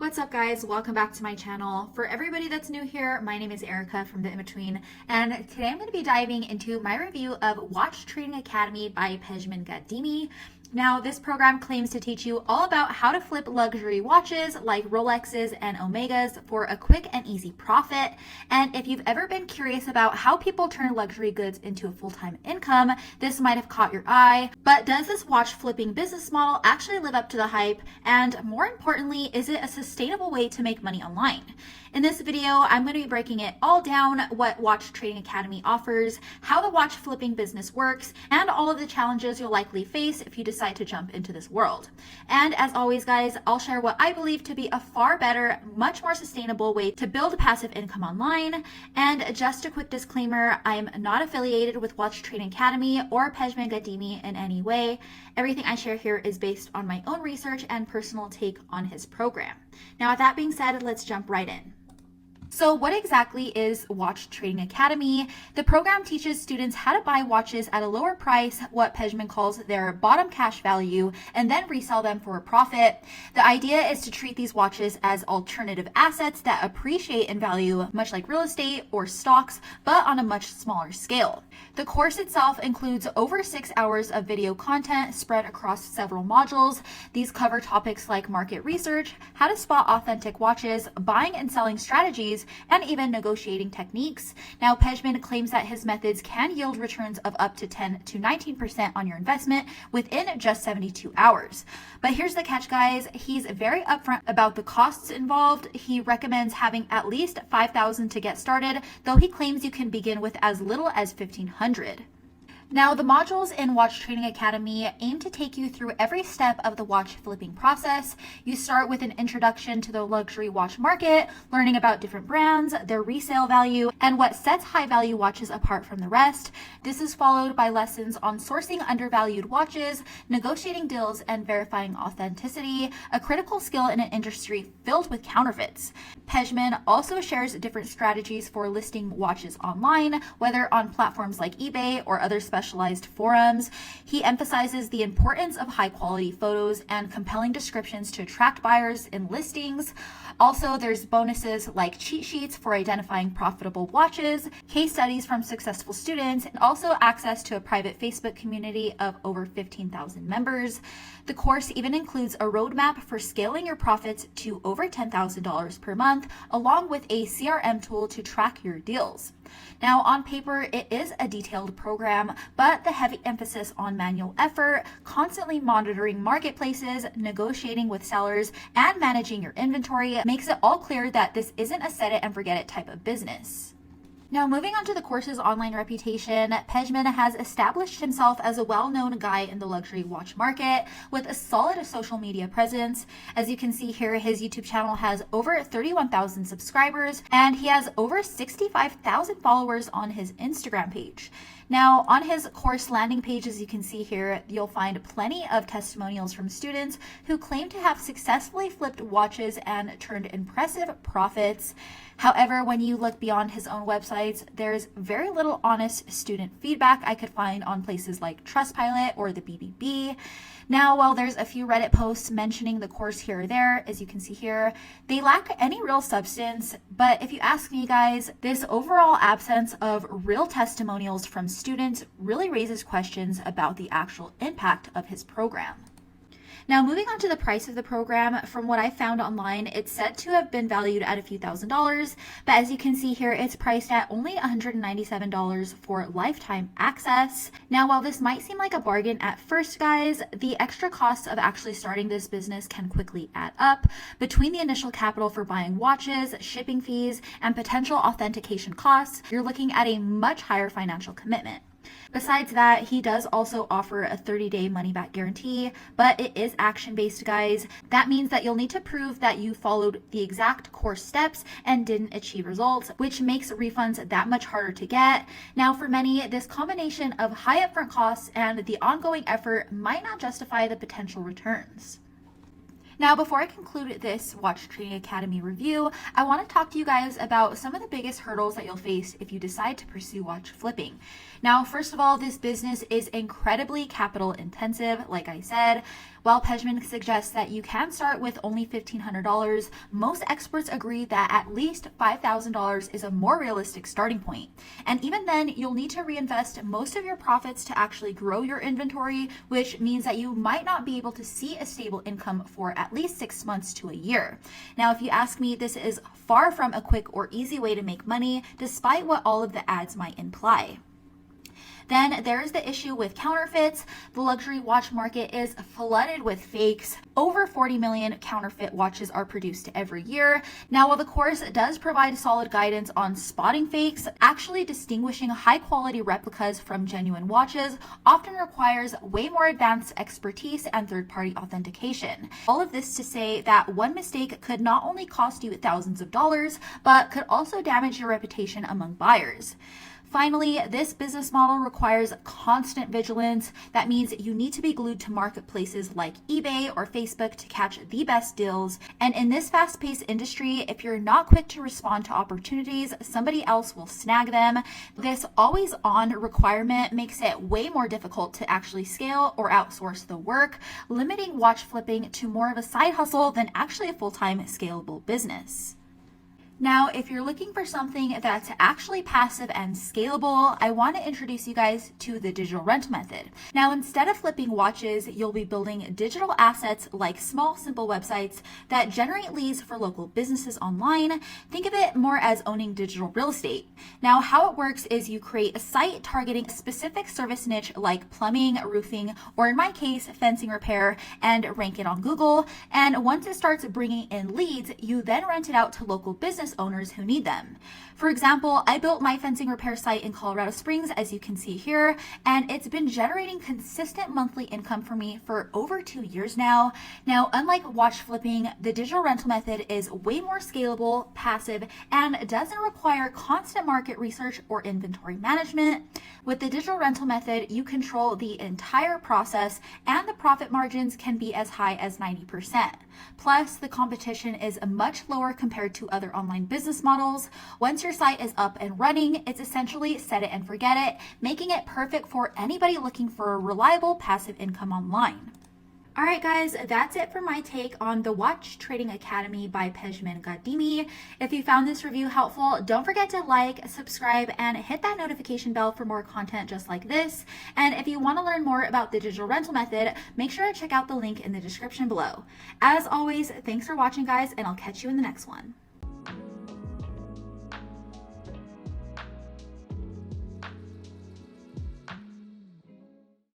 What's up guys, welcome back to my channel. For everybody that's new here, my name is Erica from The In-Between, and today I'm going to be diving into my review of Watch Trading Academy by Pejman Ghadimi. Now, this program claims to teach you all about how to flip luxury watches like Rolexes and Omegas for a quick and easy profit. And if you've ever been curious about how people turn luxury goods into a full-time income, this might have caught your eye. But does this watch flipping business model actually live up to the hype? And more importantly, is it a sustainable way to make money online? In this video, I'm going to be breaking it all down, what Watch Trading Academy offers, how the watch flipping business works, and all of the challenges you'll likely face if you decide to jump into this world. And as always, guys, I'll share what I believe to be a far better, much more sustainable way to build a passive income online. And just a quick disclaimer, I'm not affiliated with Watch Trading Academy or Pejman Ghadimi in any way. Everything I share here is based on my own research and personal take on his program. Now, with that being said, let's jump right in. So what exactly is Watch Trading Academy? The program teaches students how to buy watches at a lower price, what Pejman calls their bottom cash value, and then resell them for a profit. The idea is to treat these watches as alternative assets that appreciate in value, much like real estate or stocks, but on a much smaller scale. The course itself includes over 6 hours of video content spread across several modules. These cover topics like market research, how to spot authentic watches, buying and selling strategies, and even negotiating techniques. Now, Pejman claims that his methods can yield returns of up to 10 to 19% on your investment within just 72 hours. But here's the catch, guys. He's very upfront about the costs involved. He recommends having at least $5,000 to get started, though he claims you can begin with as little as $1,500. Now, the modules in Watch Trading Academy aim to take you through every step of the watch flipping process. You start with an introduction to the luxury watch market, learning about different brands, their resale value, and what sets high value watches apart from the rest. This is followed by lessons on sourcing undervalued watches, negotiating deals, and verifying authenticity, a critical skill in an industry filled with counterfeits. Pejman also shares different strategies for listing watches online, whether on platforms like eBay or other specialized forums. He emphasizes the importance of high quality photos and compelling descriptions to attract buyers in listings. Also, there's bonuses like cheat sheets for identifying profitable watches, case studies from successful students, and also access to a private Facebook community of over 15,000 members. The course even includes a roadmap for scaling your profits to over $10,000 per month, along with a CRM tool to track your deals. Now, on paper, it is a detailed program, but the heavy emphasis on manual effort, constantly monitoring marketplaces, negotiating with sellers, and managing your inventory makes it all clear that this isn't a set it and forget it type of business. Now, moving on to the course's online reputation, Pejman has established himself as a well-known guy in the luxury watch market with a solid social media presence. As you can see here, his YouTube channel has over 31,000 subscribers, and he has over 65,000 followers on his Instagram page. Now, on his course landing page, as you can see here, you'll find plenty of testimonials from students who claim to have successfully flipped watches and turned impressive profits. However, when you look beyond his own websites, there's very little honest student feedback I could find on places like Trustpilot or the BBB. Now, while there's a few Reddit posts mentioning the course here or there, as you can see here, they lack any real substance. But if you ask me, guys, this overall absence of real testimonials from students really raises questions about the actual impact of his program. Now, moving on to the price of the program, from what I found online, it's said to have been valued at a few $1,000s, but as you can see here, it's priced at only $197 for lifetime access. Now, while this might seem like a bargain at first, guys, the extra costs of actually starting this business can quickly add up. Between the initial capital for buying watches, shipping fees, and potential authentication costs, you're looking at a much higher financial commitment. Besides that, he does also offer a 30-day money-back guarantee, but it is action-based, guys. That means that you'll need to prove that you followed the exact course steps and didn't achieve results, which makes refunds that much harder to get. Now, for many, this combination of high upfront costs and the ongoing effort might not justify the potential returns. Now, before I conclude this Watch Trading Academy review, I want to talk to you guys about some of the biggest hurdles that you'll face if you decide to pursue watch flipping. Now, first of all, this business is incredibly capital intensive, like I said. While Pejman suggests that you can start with only $1,500, most experts agree that at least $5,000 is a more realistic starting point. And even then, you'll need to reinvest most of your profits to actually grow your inventory, which means that you might not be able to see a stable income for at least 6 months to a year. Now, if you ask me, this is far from a quick or easy way to make money, despite what all of the ads might imply. Then there is the issue with counterfeits. The luxury watch market is flooded with fakes. Over 40 million counterfeit watches are produced every year. Now, while the course does provide solid guidance on spotting fakes, actually distinguishing high quality replicas from genuine watches often requires way more advanced expertise and third-party authentication. All of this to say that one mistake could not only cost you thousands of dollars, but could also damage your reputation among buyers. Finally, this business model requires constant vigilance. That means you need to be glued to marketplaces like eBay or Facebook to catch the best deals. And in this fast-paced industry, if you're not quick to respond to opportunities, somebody else will snag them. This always-on requirement makes it way more difficult to actually scale or outsource the work, limiting watch flipping to more of a side hustle than actually a full-time scalable business. Now, if you're looking for something that's actually passive and scalable, I want to introduce you guys to the digital rental method. Now, instead of flipping watches, you'll be building digital assets like small, simple websites that generate leads for local businesses online. Think of it more as owning digital real estate. Now, how it works is you create a site targeting a specific service niche like plumbing, roofing, or in my case, fencing repair, and rank it on Google. And once it starts bringing in leads, you then rent it out to local business owners who need them. For example, I built my fencing repair site in Colorado Springs, as you can see here, and it's been generating consistent monthly income for me for over 2 years now. Now, unlike watch flipping, the digital rental method is way more scalable, passive, and doesn't require constant market research or inventory management. With the digital rental method, you control the entire process, and the profit margins can be as high as 90%. Plus, the competition is much lower compared to other online business models. Once your site is up and running, it's essentially set it and forget it, making it perfect for anybody looking for a reliable passive income online. All right, guys, that's it for my take on the Watch Trading Academy by Pejman Ghadimi. If you found this review helpful, don't forget to like, subscribe, and hit that notification bell for more content just like this. And if you want to learn more about the digital rental method, make sure to check out the link in the description below. As always, thanks for watching, guys, and I'll catch you in the next one.